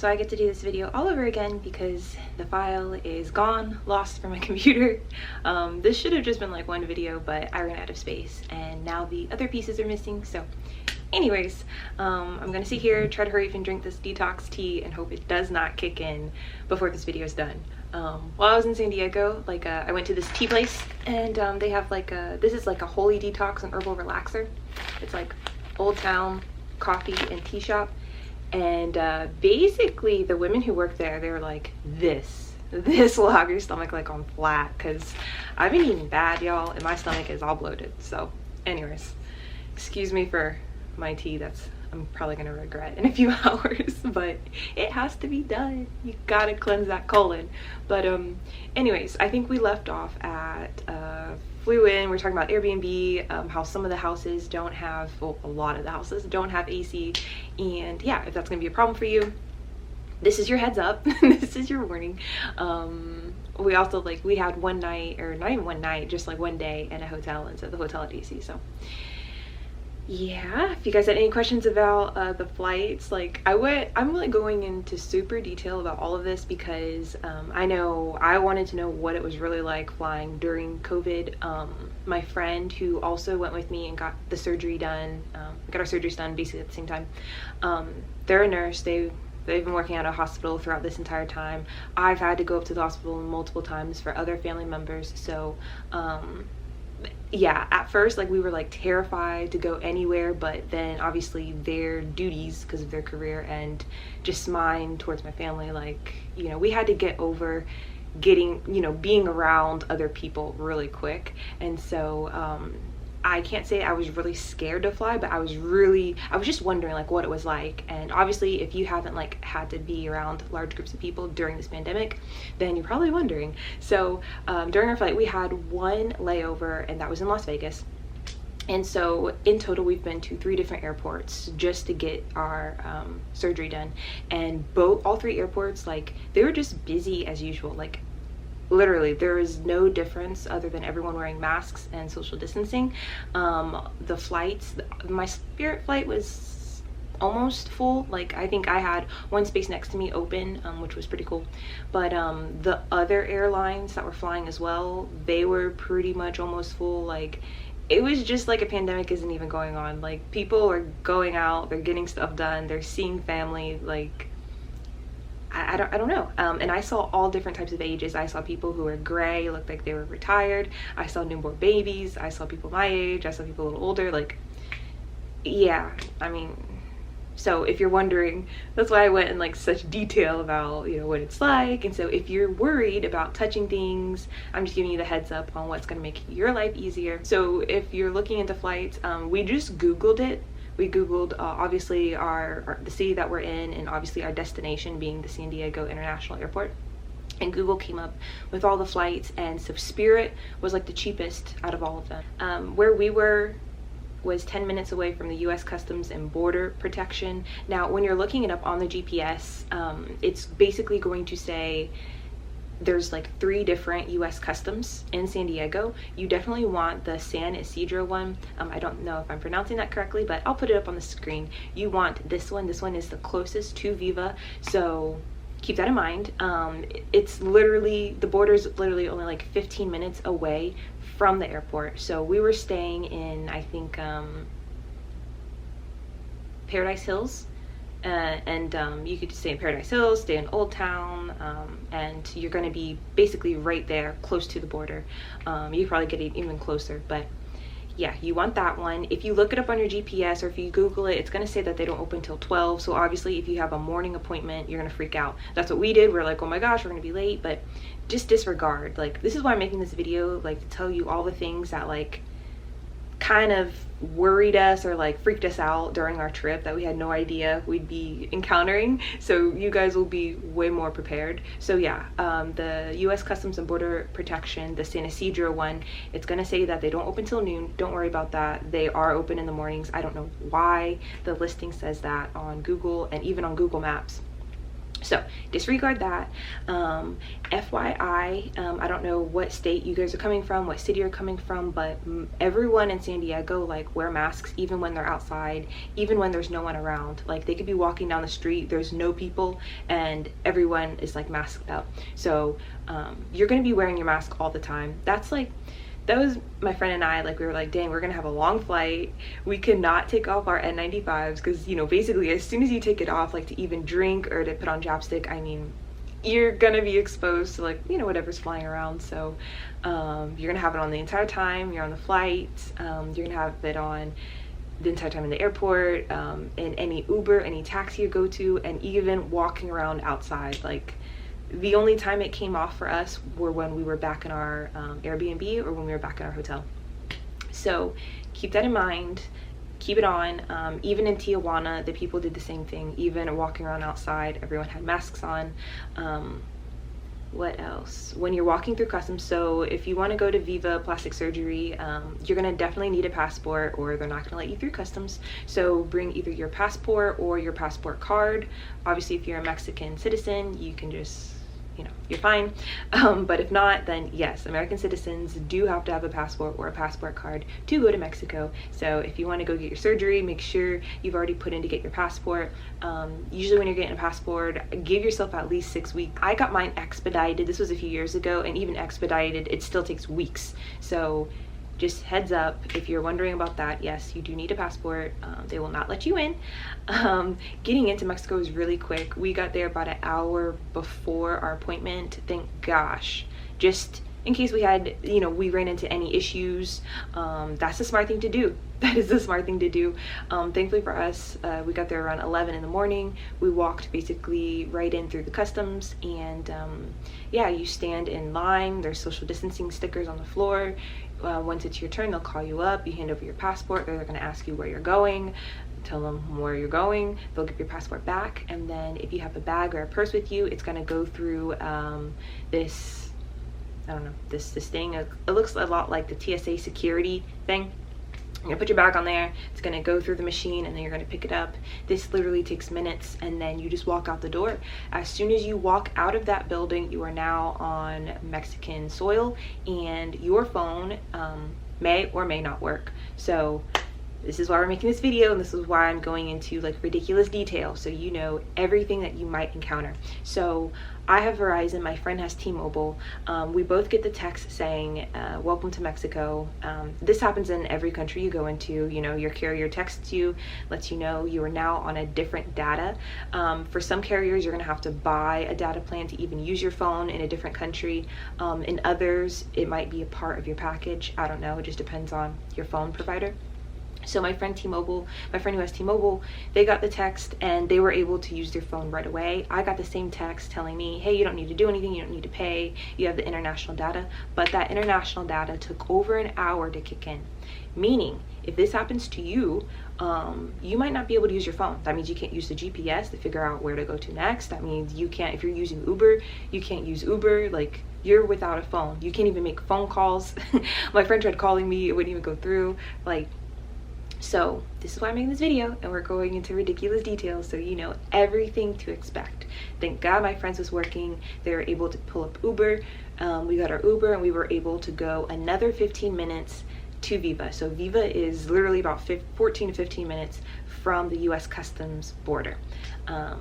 So I get to do this video all over again because the file is gone, lost from my computer. This should have just been like one video, but I ran out of space and now the other pieces are missing. So anyways, I'm gonna sit here, try to hurry up and drink this detox tea and hope it does not kick in before this video is done. While I was in San Diego, I went to this tea place and they have this is like a holy detox and herbal relaxer. It's like Old Town coffee and tea shop. And basically the women who work there, they're like, this will have your stomach like on flat, because I've been eating bad, y'all, and my stomach is all bloated. So anyways, excuse me for my tea that's I'm probably gonna regret in a few hours, but it has to be done. You gotta cleanse that colon. But anyways, I think we left off at flew in, we're talking about Airbnb, how some of the houses don't have, well, a lot of the houses don't have AC, and yeah, if that's gonna be a problem for you, this is your heads up. This is your warning. We also we had one night, or not even one night, just like one day in a hotel, and so the hotel had AC. So yeah, if you guys had any questions about the flights, I'm really going into super detail about all of this because I know I wanted to know what it was really like flying during COVID. My friend who also went with me and got the surgery done, got our surgeries done basically at the same time. They're a nurse. They've been working at a hospital throughout this entire time. I've had to go up to the hospital multiple times for other family members. So yeah, at first we were terrified to go anywhere, but then obviously their duties because of their career and just mine towards my family, we had to get over getting, being around other people really quick. And so I can't say I was really scared to fly, but I was just wondering what it was like. And obviously if you haven't had to be around large groups of people during this pandemic, then you're probably wondering. So during our flight we had one layover, and that was in Las Vegas. And so in total we've been to 3 different airports just to get our surgery done, and all 3 airports, they were just busy as usual. Literally there is no difference other than everyone wearing masks and social distancing. The flights, my Spirit flight was almost full. I think I had one space next to me open, which was pretty cool. But the other airlines that were flying as well, they were pretty much almost full. It was just a pandemic isn't even going on. People are going out, they're getting stuff done, they're seeing family. I don't know. And I saw all different types of ages. I saw people who were gray, looked like they were retired. I saw newborn babies. I saw people my age. I saw people a little older. Yeah, I mean, so if you're wondering, that's why I went in such detail about, what it's like. And so if you're worried about touching things, I'm just giving you the heads up on what's going to make your life easier. So if you're looking into flights, we just Googled it. We Googled obviously the city that we're in, and obviously our destination being the San Diego International Airport. And Google came up with all the flights, and so Spirit was the cheapest out of all of them. Where we were was 10 minutes away from the U.S. Customs and Border Protection. Now when you're looking it up on the GPS, it's basically going to say there's 3 different U.S. Customs in San Diego. You definitely want the San Isidro one. I don't know if I'm pronouncing that correctly, but I'll put it up on the screen. You want this one. This one is the closest to Viva, so keep that in mind. It's literally, the border is literally only 15 minutes away from the airport. So we were staying in, I think, Paradise Hills. And you could stay in Paradise Hills, stay in Old Town, and you're going to be basically right there, close to the border. You probably get even closer, but yeah, you want that one. If you look it up on your GPS or if you Google it, it's going to say that they don't open till 12. So obviously if you have a morning appointment, you're going to freak out. That's what we did. We're like, oh my gosh, we're going to be late, but just disregard. This is why I'm making this video, to tell you all the things that kind of worried us or freaked us out during our trip that we had no idea we'd be encountering, so you guys will be way more prepared. So yeah, the U.S. Customs and Border Protection, the San Isidro one, it's gonna say that they don't open till noon. Don't worry about that. They are open in the mornings. I don't know why the listing says that on Google and even on Google Maps. So disregard that. FYI, I don't know what state you guys are coming from, what city you're coming from, but everyone in San Diego like wear masks even when they're outside, even when there's no one around. Like they could be walking down the street, there's no people, and everyone is like masked up. So you're gonna be wearing your mask all the time. That was my friend and I, like we were like, dang, we're gonna have a long flight. We could not take off our N95s because, you know, basically as soon as you take it off, like to even drink or to put on chapstick, I mean, you're gonna be exposed to like, you know, whatever's flying around. So you're gonna have it on the entire time you're on the flight. You're gonna have it on the entire time in the airport, in any Uber, any taxi you go to, and even walking around outside. Like the only time it came off for us were when we were back in our Airbnb or when we were back in our hotel. So keep that in mind, keep it on. Even in Tijuana, the people did the same thing. Even walking around outside, everyone had masks on. What else? When you're walking through customs, so if you want to go to Vive Plastic Surgery, you're going to definitely need a passport or they're not going to let you through customs. So bring either your passport or your passport card. Obviously, if you're a Mexican citizen, you can just, you know, you're fine. But if not, then yes, American citizens do have to have a passport or a passport card to go to Mexico. So if you want to go get your surgery, make sure you've already put in to get your passport. Usually when you're getting a passport, give yourself at least 6 weeks. I got mine expedited. This was a few years ago, and even expedited, it still takes weeks. So just heads up, if you're wondering about that, yes, you do need a passport. They will not let you in. Getting into Mexico is really quick. We got there about an hour before our appointment. Thank gosh. Just in case we had, you know, we ran into any issues. That's the smart thing to do. That is the smart thing to do. Thankfully for us, we got there around 11 in the morning. We walked basically right in through the customs, and yeah, you stand in line. There's social distancing stickers on the floor. Once it's your turn, they'll call you up. You hand over your passport. They're going to ask you where you're going. Tell them where you're going. They'll give your passport back, and then if you have a bag or a purse with you, it's going to go through this, I don't know, this thing. It looks a lot like the TSA security thing. You're gonna put your bag on there, it's gonna go through the machine, and then you're gonna pick it up. This literally takes minutes, and then you just walk out the door. As soon as you walk out of that building, you are now on Mexican soil, and your phone may or may not work. So this is why we're making this video, and this is why I'm going into like ridiculous detail, so you know everything that you might encounter. So I have Verizon, my friend has T-Mobile. We both get the text saying, welcome to Mexico. This happens in every country you go into. You know, your carrier texts you, lets you know you are now on a different data. For some carriers, you're gonna have to buy a data plan to even use your phone in a different country. In others, it might be a part of your package. I don't know, it just depends on your phone provider. So my friend who has T-Mobile, they got the text and they were able to use their phone right away. I got the same text telling me, hey, you don't need to do anything, you don't need to pay, you have the international data. But that international data took over an hour to kick in. Meaning, if this happens to you, you might not be able to use your phone. That means you can't use the GPS to figure out where to go to next. That means you can't, if you're using Uber, you can't use Uber. Like, you're without a phone. You can't even make phone calls. My friend tried calling me, it wouldn't even go through. Like, so this is why I'm making this video, and we're going into ridiculous details so you know everything to expect. Thank God my friends was working. They were able to pull up Uber. We got our Uber and we were able to go another 15 minutes to Vive. So Vive is literally about 14 to 15 minutes from the U.S. Customs border,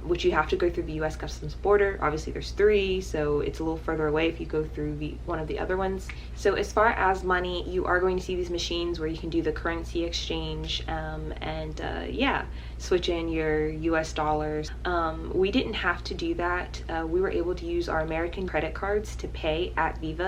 which you have to go through the U.S. Customs border. Obviously there's 3, so it's a little further away if you go through one of the other ones. So as far as money, you are going to see these machines where you can do the currency exchange yeah, switch in your U.S. dollars. We didn't have to do that. We were able to use our American credit cards to pay at Vive.